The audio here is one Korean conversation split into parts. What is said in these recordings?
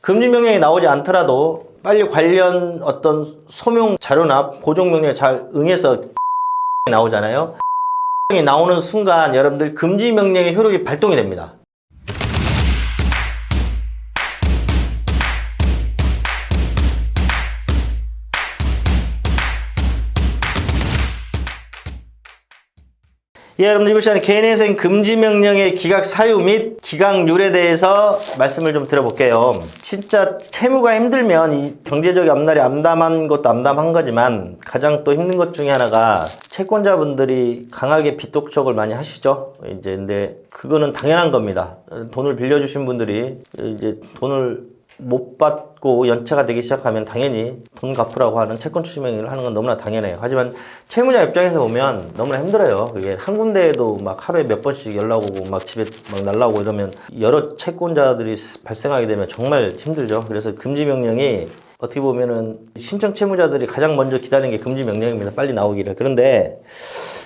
금지 명령이 나오지 않더라도 빨리 관련 어떤 소명 자료나 보정 명령에 잘 응해서 나오잖아요. 나오는 순간 여러분들 금지 명령의 효력이 발동이 됩니다. 예, 여러분들 이번 시간에 개인회생 금지명령의 기각 사유 및 기각률에 대해서 말씀을 좀 드려볼게요. 진짜 채무가 힘들면 이 경제적 앞날이 암담한 것도 암담한 거지만 가장 또 힘든 것 중에 하나가 채권자분들이 강하게 빚 독촉을 많이 하시죠. 이제 근데 그거는 당연한 겁니다. 돈을 빌려주신 분들이 이제 돈을 못 받고 연체가 되기 시작하면 당연히 돈 갚으라고 하는 채권 추심행위를 하는 건 너무나 당연해요. 하지만 채무자 입장에서 보면 너무나 힘들어요. 그게 한 군데에도 막 하루에 몇 번씩 연락 오고 막 집에 막 날라오고 이러면 여러 채권자들이 발생하게 되면 정말 힘들죠. 그래서 금지명령이 어떻게 보면은 신청 채무자들이 가장 먼저 기다리는 게 금지명령입니다. 빨리 나오기를. 그런데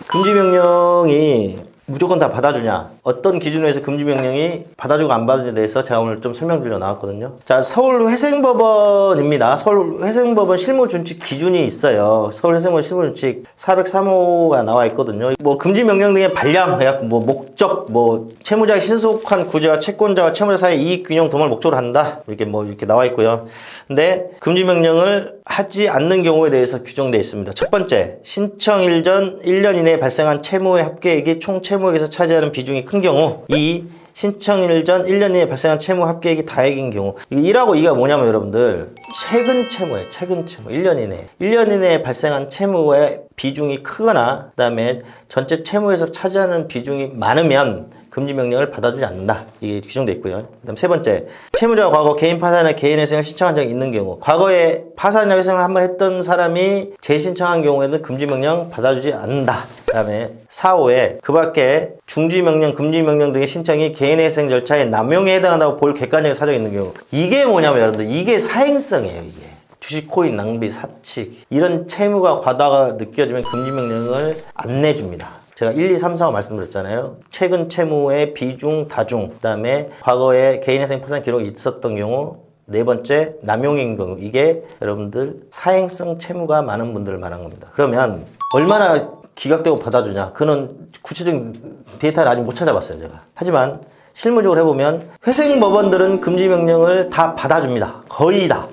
금지명령이 무조건 다 받아주냐, 어떤 기준으로 해서 금지명령이 받아주고 안 받아주냐에 대해서 제가 오늘 좀 설명드리려 나왔거든요. 자, 서울회생법원입니다. 서울회생법원 실무준칙 기준이 있어요. 서울회생법원 실무준칙 403호가 나와 있거든요. 뭐 금지명령 등의 발령, 뭐 목적, 뭐 채무자의 신속한 구제와 채권자와 채무자 사이의 이익균형 도모를 목적으로 한다, 이렇게 나와 있고요. 근데 금지명령을 하지 않는 경우에 대해서 규정되어 있습니다. 첫 번째, 신청일 전 1년 이내에 발생한 채무의 합계액이 총 채무액에서 차지하는 비중이 큰 경우. 2. 신청일 전 1년 이내에 발생한 채무 합계액이 다액인 경우. 1하고 2가 뭐냐면 여러분들 최근 채무에 1년 이내에 1년 이내에 발생한 채무의 비중이 크거나 그 다음에 전체 채무에서 차지하는 비중이 많으면 금지명령을 받아주지 않는다. 이게 규정되어 있고요. 그 다음 세 번째, 채무자가 과거 개인 파산이나 개인 회생을 신청한 적이 있는 경우, 과거에 파산이나 회생을 한번 했던 사람이 재신청한 경우에는 금지명령 받아주지 않는다. 그 다음에 4, 5에 그 밖에 중지명령, 금지명령 등의 신청이 개인회생 절차에 남용에 해당한다고 볼 객관적인 사정이 있는 경우. 이게 뭐냐면 여러분들 이게 사행성이에요. 이게 주식 코인 낭비, 사칙 이런 채무가 과다가 느껴지면 금지명령을 안 내줍니다. 제가 1, 2, 3, 4호 말씀드렸잖아요. 최근 채무의 비중, 다중, 그 다음에 과거에 개인회생 파산 기록이 있었던 경우, 네 번째, 남용인 경우. 이게 여러분들 사행성 채무가 많은 분들을 말한 겁니다. 그러면 얼마나 기각되고 받아주냐? 그는 구체적인 데이터를 아직 못 찾아봤어요, 제가. 하지만 실무적으로 해보면 회생법원들은 금지명령을 다 받아줍니다. 거의 다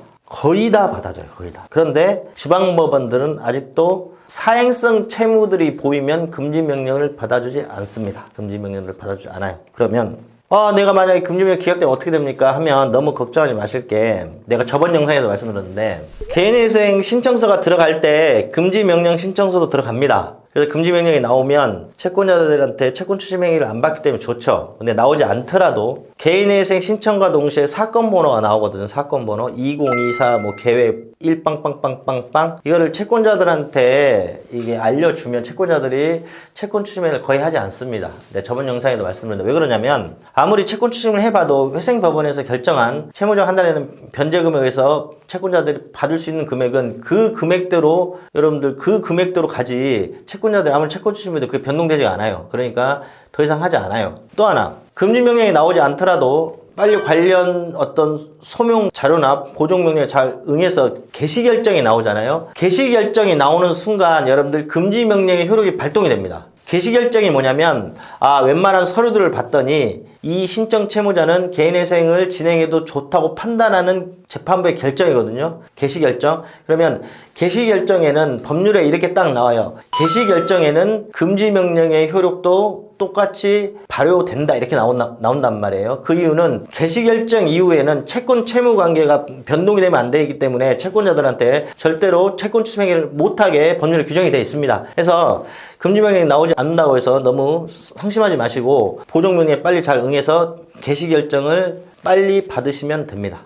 받아줘요. 거의 다. 그런데 지방법원들은 아직도 사행성 채무들이 보이면 금지명령을 받아주지 않습니다. 금지명령을 받아주지 않아요. 그러면 내가 만약에 금지명령 기각되면 어떻게 됩니까? 하면 너무 걱정하지 마실 게, 내가 저번 영상에서 말씀드렸는데 개인회생 신청서가 들어갈 때 금지명령 신청서도 들어갑니다. 그래서 금지명령이 나오면 채권자들한테 채권 추심 행위를 안 받기 때문에 좋죠. 근데 나오지 않더라도 개인회생 신청과 동시에 사건 번호가 나오거든요. 사건 번호 2024 뭐 계획 1빵빵빵빵빵, 이거를 채권자들한테 이게 알려주면 채권자들이 채권 추심행위를 거의 하지 않습니다. 네, 저번 영상에도 말씀드렸는데 왜 그러냐면 아무리 채권 추심을 해봐도 회생법원에서 결정한 채무자 한 달에 내는 변제 금액에서 채권자들이 받을 수 있는 금액은 그 금액대로, 여러분들 그 금액대로 가지, 채권자들이 아무리 채권 추심해도 그게 변동되지 않아요. 그러니까 더 이상 하지 않아요. 또 하나, 금지명령이 나오지 않더라도 빨리 관련 어떤 소명 자료나 보정 명령에 잘 응해서 개시결정이 나오잖아요. 개시결정이 나오는 순간 여러분들 금지명령의 효력이 발동이 됩니다. 개시결정이 뭐냐면, 웬만한 서류들을 봤더니 이 신청 채무자는 개인회생을 진행해도 좋다고 판단하는 재판부의 결정이거든요. 개시결정. 그러면 개시결정에는 법률에 이렇게 딱 나와요. 개시결정에는 금지명령의 효력도 똑같이 발효된다, 이렇게 나온단 말이에요. 그 이유는 개시결정 이후에는 채권 채무 관계가 변동이 되면 안 되기 때문에 채권자들한테 절대로 채권 추심행위를 못하게 법률에 규정이 되어 있습니다. 그래서 금지명령이 나오지 않는다고 해서 너무 상심하지 마시고 보정명령에 빨리 잘 응해서 개시결정을 빨리 받으시면 됩니다.